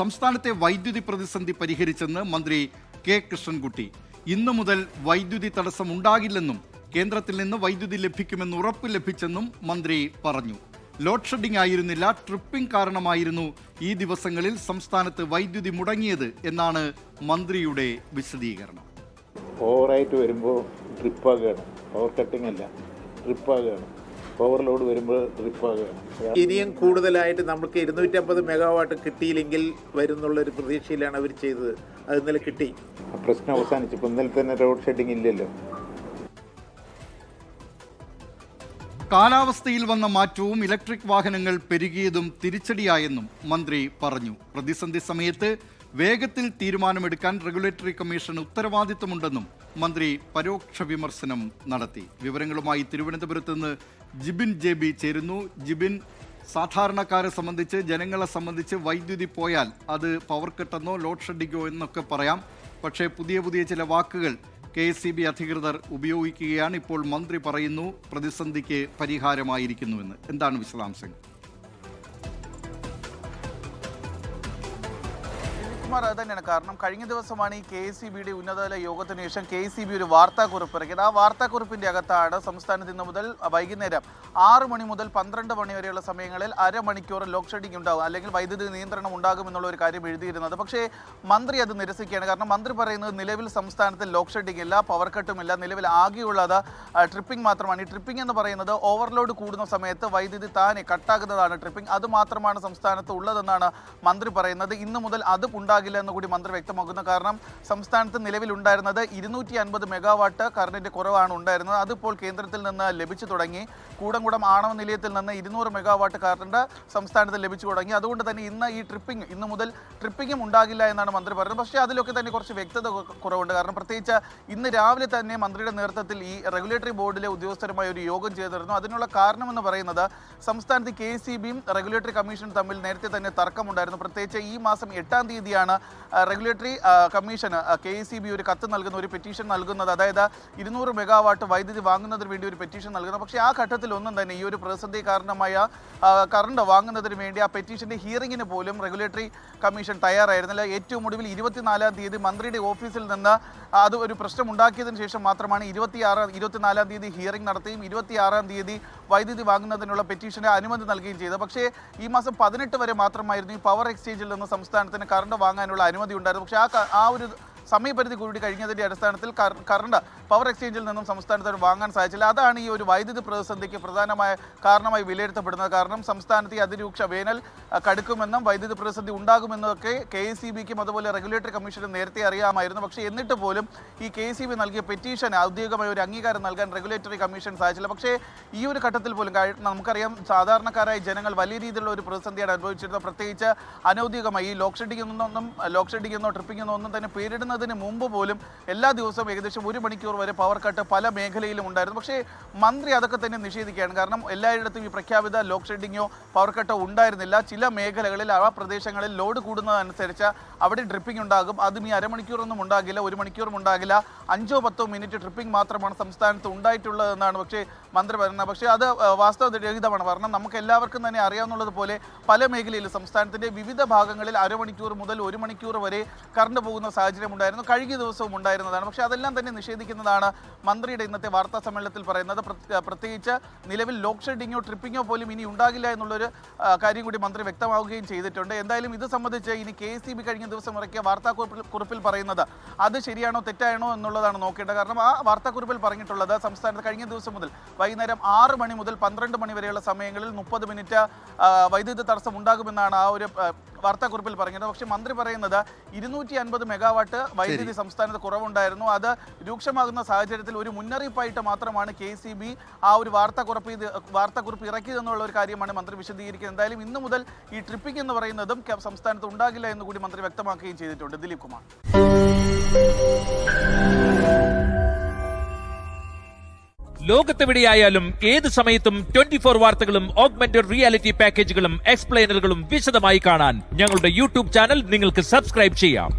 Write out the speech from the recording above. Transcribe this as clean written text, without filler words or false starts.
സംസ്ഥാനത്തെ വൈദ്യുതി പ്രതിസന്ധി പരിഹരിച്ചെന്ന് മന്ത്രി കെ കൃഷ്ണൻകുട്ടി. ഇന്നു മുതൽ വൈദ്യുതി തടസ്സം ഉണ്ടാകില്ലെന്നും കേന്ദ്രത്തിൽ നിന്ന് വൈദ്യുതി ലഭിക്കുമെന്ന് ഉറപ്പ് ലഭിച്ചെന്നും മന്ത്രി പറഞ്ഞു. ലോഡ് ഷെഡിംഗ് ആയിരുന്നില്ല, ട്രിപ്പിംഗ് കാരണമായിരുന്നു ഈ ദിവസങ്ങളിൽ സംസ്ഥാനത്ത് വൈദ്യുതി മുടങ്ങിയത് എന്നാണ് മന്ത്രിയുടെ വിശദീകരണം. ഓവറായിട്ട് വരുമ്പോൾ ട്രിപ്പാകുകയാണ്, പവർ കട്ടിംഗ് അല്ല, ട്രിപ്പാകുകയാണ്. ഓവർലോഡ് വരുമ്പോൾ ട്രിപ്പാകുകയാണ്. ഇനിയും കൂടുതലായിട്ട് നമുക്ക് 250 മെഗാവാട്ട് കിട്ടിയില്ലെങ്കിൽ വരുന്നുള്ളൊരു പ്രതീക്ഷയിലാണ് അവർ ചെയ്തത്. അത് ഇന്നലെ കിട്ടി. പ്രശ്നം അവസാനിച്ചു. ഇപ്പോൾ ഇന്നലെ തന്നെ ലോഡ് ഷെഡിംഗ് ഇല്ലല്ലോ. കാലാവസ്ഥയിൽ വന്ന മാറ്റവും ഇലക്ട്രിക് വാഹനങ്ങൾ പെരുകിയതും തിരിച്ചടിയായെന്നും മന്ത്രി പറഞ്ഞു. പ്രതിസന്ധി സമയത്ത് വേഗത്തിൽ തീരുമാനമെടുക്കാൻ റെഗുലേറ്ററി കമ്മീഷന് ഉത്തരവാദിത്തമുണ്ടെന്നും മന്ത്രി പരോക്ഷ വിമർശനം നടത്തി. വിവരങ്ങളുമായി തിരുവനന്തപുരത്ത് നിന്ന് ജിബിൻ JB ചേരുന്നു. ജിബിൻ, സാധാരണക്കാരെ സംബന്ധിച്ച്, ജനങ്ങളെ സംബന്ധിച്ച് വൈദ്യുതി പോയാൽ അത് പവർ കട്ടെന്നോ ലോഡ് ഷെഡിങ്ങോ എന്നൊക്കെ പറയാം. പക്ഷേ പുതിയ ചില വാക്കുകൾ KSEB അധികൃതർ ഉപയോഗിക്കുകയാണ്. ഇപ്പോൾ മന്ത്രി പറയുന്നു പ്രതിസന്ധിക്ക് പരിഹാരമായിരിക്കുന്നുവെന്ന്. എന്താണ് വിശദാംശങ്ങൾ? അത് തന്നെയാണ് കാരണം. കഴിഞ്ഞ ദിവസമാണ് ഈ KSEBയുടെ ഉന്നതതല യോഗത്തിന് ശേഷം KSEB ഒരു വാർത്താക്കുറിപ്പ് ഇറക്കിയത്. ആ വാർത്താക്കുറിപ്പിന്റെ അകത്താണ് സംസ്ഥാനത്ത് ഇന്ന് മുതൽ വൈകുന്നേരം 6 മണി മുതൽ 12 മണി വരെയുള്ള സമയങ്ങളിൽ അരമണിക്കൂർ ലോഡ് ഷെഡിംഗ് ഉണ്ടാകും, അല്ലെങ്കിൽ വൈദ്യുതി നിയന്ത്രണം ഉണ്ടാകും എന്നുള്ള ഒരു കാര്യം എഴുതിയിരുന്നത്. പക്ഷേ മന്ത്രി അത് നിരസിക്കുകയാണ്. കാരണം മന്ത്രി പറയുന്നത് നിലവിൽ സംസ്ഥാനത്ത് ലോഡ് ഷെഡിംഗ് ഇല്ല, പവർ കട്ടുമില്ല, നിലവിൽ ആകെയുള്ളത് ട്രിപ്പിംഗ് മാത്രമാണ്. ഈ ട്രിപ്പിംഗ് എന്ന് പറയുന്നത് ഓവർലോഡ് കൂടുന്ന സമയത്ത് വൈദ്യുതി താനെ കട്ടാകുന്നതാണ് ട്രിപ്പിംഗ്. അത് മാത്രമാണ് സംസ്ഥാനത്ത് ഉള്ളതെന്നാണ് മന്ത്രി പറയുന്നത്. ഇന്ന് മുതൽ അത് ഉണ്ടാകില്ല എന്ന് കൂടി മന്ത്രി വ്യക്തമാക്കുന്നു. കാരണം സംസ്ഥാനത്ത് നിലവിലുണ്ടായിരുന്നത് 250 മെഗാവാട്ട് കറണ്ടിന്റെ കുറവാണ് ഉണ്ടായിരുന്നത്. അതിപ്പോൾ കേന്ദ്രത്തിൽ നിന്ന് ലഭിച്ചു തുടങ്ങി. കൂടംകുളം ആണവ നിലയത്തിൽ നിന്ന് 200 മെഗാവാട്ട് കറണ്ട് സംസ്ഥാനത്ത് ലഭിച്ചു തുടങ്ങി. അതുകൊണ്ട് തന്നെ ഇന്ന് മുതൽ ട്രിപ്പിംഗും ഉണ്ടാകില്ല എന്നാണ് മന്ത്രി പറയുന്നത്. പക്ഷേ അതിലൊക്കെ തന്നെ കുറച്ച് വ്യക്തത കുറവുണ്ട്. കാരണം പ്രത്യേകിച്ച് ഇന്ന് രാവിലെ തന്നെ മന്ത്രിയുടെ നേതൃത്വത്തിൽ ഈ റെഗുലേറ്ററി ബോർഡിലെ ഉദ്യോഗസ്ഥരുമായി ഒരു യോഗം ചെയ്തിരുന്നു. അതിനുള്ള കാരണമെന്ന് പറയുന്നത് സംസ്ഥാനത്ത് KSEBയും റെഗുലേറ്ററി കമ്മീഷനും തമ്മിൽ നേരത്തെ തന്നെ തർക്കമുണ്ടായിരുന്നു. പ്രത്യേകിച്ച് ഈ മാസം 8-ാം തീയതിയാണ് റെഗുലേറ്ററി കമ്മീഷന് KSEB ഒരു കത്ത് നൽകുന്ന, ഒരു പെറ്റീഷൻ നൽകുന്നത്. അതായത് 200 മെഗാവാട്ട് വൈദ്യുതി വാങ്ങുന്നതിന് വേണ്ടി ഒരു പെറ്റീഷൻ നൽകുന്നത്. പക്ഷേ ആ ഘട്ടത്തിൽ ഒന്നും തന്നെ ഈ ഒരു പ്രതിസന്ധി കാരണമായ കറണ്ട് വാങ്ങുന്നതിന് വേണ്ടി ആ പെറ്റീഷന്റെ ഹിയറിംഗിന് പോലും റെഗുലേറ്ററി കമ്മീഷൻ തയ്യാറായിരുന്നില്ല. ഏറ്റവും ഒടുവിൽ 24-ാം തീയതി മന്ത്രിയുടെ ഓഫീസിൽ നിന്ന് അത് ഒരു പ്രശ്നം ഉണ്ടാക്കിയതിനു ശേഷം മാത്രമാണ് 24-ാം തീയതി ഹിയറിംഗ് നടത്തുകയും 26-ാം തീയതി വൈദ്യുതി വാങ്ങുന്നതിനുള്ള പെറ്റീഷന്റെ അനുമതി നൽകുകയും ചെയ്തു. പക്ഷേ ഈ മാസം 18 വരെ മാത്രമായിരുന്നു ഈ പവർ എക്സ്ചേഞ്ചിൽ നിന്ന് സംസ്ഥാനത്തിന് കറണ്ട് വാങ്ങാനുള്ള അനുമതി ഉണ്ടായിരുന്നു. പക്ഷേ ആ ഒരു സമയപരിധി കൂടി കഴിഞ്ഞതിൻ്റെ അടിസ്ഥാനത്തിൽ കറണ്ട് പവർ എക്സ്ചേഞ്ചിൽ നിന്നും സംസ്ഥാനത്തിന് വാങ്ങാൻ സാധിച്ചില്ല. അതാണ് ഈ ഒരു വൈദ്യുതി പ്രതിസന്ധിക്ക് പ്രധാനമായ കാരണമായി വിലയിരുത്തപ്പെടുന്നത്. കാരണം സംസ്ഥാനത്ത് ഈ അതിരൂക്ഷ വേനൽ കടുക്കുമെന്നും വൈദ്യുതി പ്രതിസന്ധി ഉണ്ടാകുമെന്നൊക്കെ KSEBയ്ക്കും അതുപോലെ റെഗുലേറ്ററി കമ്മീഷനും നേരത്തെ അറിയാമായിരുന്നു. പക്ഷേ എന്നിട്ട് പോലും ഈ KSEB നൽകിയ പെറ്റീഷന് ഔദ്യോഗികമായ ഒരു അംഗീകാരം നൽകാൻ റെഗുലേറ്ററി കമ്മീഷൻ സാധിച്ചില്ല. പക്ഷേ ഈ ഒരു ഘട്ടത്തിൽ പോലും നമുക്കറിയാം, സാധാരണക്കാരായ ജനങ്ങൾ വലിയ രീതിയിലുള്ള ഒരു പ്രതിസന്ധിയാണ് അനുഭവിച്ചിരുന്നത്. പ്രത്യേകിച്ച് അനൗദ്യോഗികമായി ഈ ലോഡ് ഷെഡിങ്ങെന്നോ ട്രിപ്പിങ്ങെന്നോ ഒന്നും തന്നെ പേരിടുന്നതിന് മുമ്പ് പോലും എല്ലാ ദിവസവും ഏകദേശം 1 മണിക്കൂർ വരെ പവർ കട്ട് പല മേഖലയിലും ഉണ്ടായിരുന്നു. പക്ഷേ മന്ത്രി അതൊക്കെ തന്നെ നിഷേധിക്കുകയാണ്. കാരണം എല്ലായിടത്തും ഈ പ്രഖ്യാപിത ലോഡ് ഷെഡിങ്ങോ പവർ കട്ടോ ഉണ്ടായിരുന്നില്ല. ചില മേഖലകളിൽ ആ പ്രദേശങ്ങളിൽ ലോഡ് കൂടുന്നതനുസരിച്ച് അവിടെ ട്രിപ്പിംഗ് ഉണ്ടാകും. അതും ഈ അരമണിക്കൂറൊന്നും ഉണ്ടാകില്ല, 1 മണിക്കൂറും ഉണ്ടാകില്ല. 5-10 മിനിറ്റ് ട്രിപ്പിംഗ് മാത്രമാണ് സംസ്ഥാനത്ത് ഉണ്ടായിട്ടുള്ളതെന്നാണ് പക്ഷേ മന്ത്രി പറയുന്നത്. പക്ഷേ അത് വാസ്തവരഹിതമാണ്. കാരണം നമുക്ക് എല്ലാവർക്കും തന്നെ അറിയാവുന്നതുപോലെ പല മേഖലയിലും സംസ്ഥാനത്തിൻ്റെ വിവിധ ഭാഗങ്ങളിൽ അരമണിക്കൂർ മുതൽ 1 മണിക്കൂർ വരെ കറണ്ട് പോകുന്ന സാഹചര്യം ഉണ്ടായിരുന്നു, കഴിഞ്ഞ ദിവസവും ഉണ്ടായിരുന്നതാണ്. പക്ഷേ അതെല്ലാം തന്നെ നിഷേധിക്കുന്നതാണ് മന്ത്രിയുടെ ഇന്നത്തെ വാർത്താ സമ്മേളനത്തിൽ പറയുന്നത്. പ്രത്യേകിച്ച് നിലവിൽ ലോഡ് ഷെഡിങ്ങോ ട്രിപ്പിങ്ങോ പോലും ഇനി ഉണ്ടാകില്ല എന്നുള്ളൊരു കാര്യം കൂടി മന്ത്രി വ്യക്തമാവുകയും ചെയ്തിട്ടുണ്ട്. എന്തായാലും ഇത് സംബന്ധിച്ച് ഇനി KSEB കഴിഞ്ഞ ദിവസം ഇറക്കിയ വാർത്താക്കുറിപ്പിൽ പറയുന്നത് അത് ശരിയാണോ തെറ്റാണോ എന്നുള്ളതാണ് നോക്കേണ്ടത്. കാരണം ആ വാർത്താക്കുറിപ്പിൽ പറഞ്ഞിട്ടുള്ളത് സംസ്ഥാനത്ത് കഴിഞ്ഞ ദിവസം മുതൽ വൈകുന്നേരം 6 മണി മുതൽ 12 മണി വരെയുള്ള സമയങ്ങളിൽ 30 മിനിറ്റ് വൈദ്യുതി തടസ്സം ഉണ്ടാകുമെന്നാണ് ആ ഒരു വാർത്താക്കുറിപ്പിൽ പറഞ്ഞത്. പക്ഷേ മന്ത്രി പറയുന്നത് 250 മെഗാവാട്ട് വൈദ്യുതി സംസ്ഥാനത്ത് കുറവുണ്ടായിരുന്നു. അത് രൂക്ഷമാകുന്ന സാഹചര്യത്തിൽ ഒരു മുന്നറിയിപ്പായിട്ട് മാത്രമാണ് KSEB ആ ഒരു വാർത്താക്കുറിപ്പ് ഇറക്കിയതെന്നുള്ള ഒരു കാര്യമാണ് മന്ത്രി വിശദീകരിക്കുന്നത്. എന്തായാലും ഇന്നു മുതൽ ഈ ട്രിപ്പിംഗ് എന്ന് പറയുന്നതും സംസ്ഥാനത്ത് ഉണ്ടാകില്ല എന്ന് കൂടി മന്ത്രി വ്യക്തമാക്കുകയും ചെയ്തിട്ടുണ്ട്. ദിലീപ് കുമാർ. ലോകത്തെവിടെയായാലും ഏത് സമയത്തും 24 വാർത്തകളും ഓഗ്മെന്റഡ് റിയാലിറ്റി പാക്കേജുകളും എക്സ്പ്ലെയിനറുകളും വിശദമായി കാണാൻ ഞങ്ങളുടെ YouTube ചാനൽ നിങ്ങൾക്ക് സബ്സ്ക്രൈബ് ചെയ്യാം.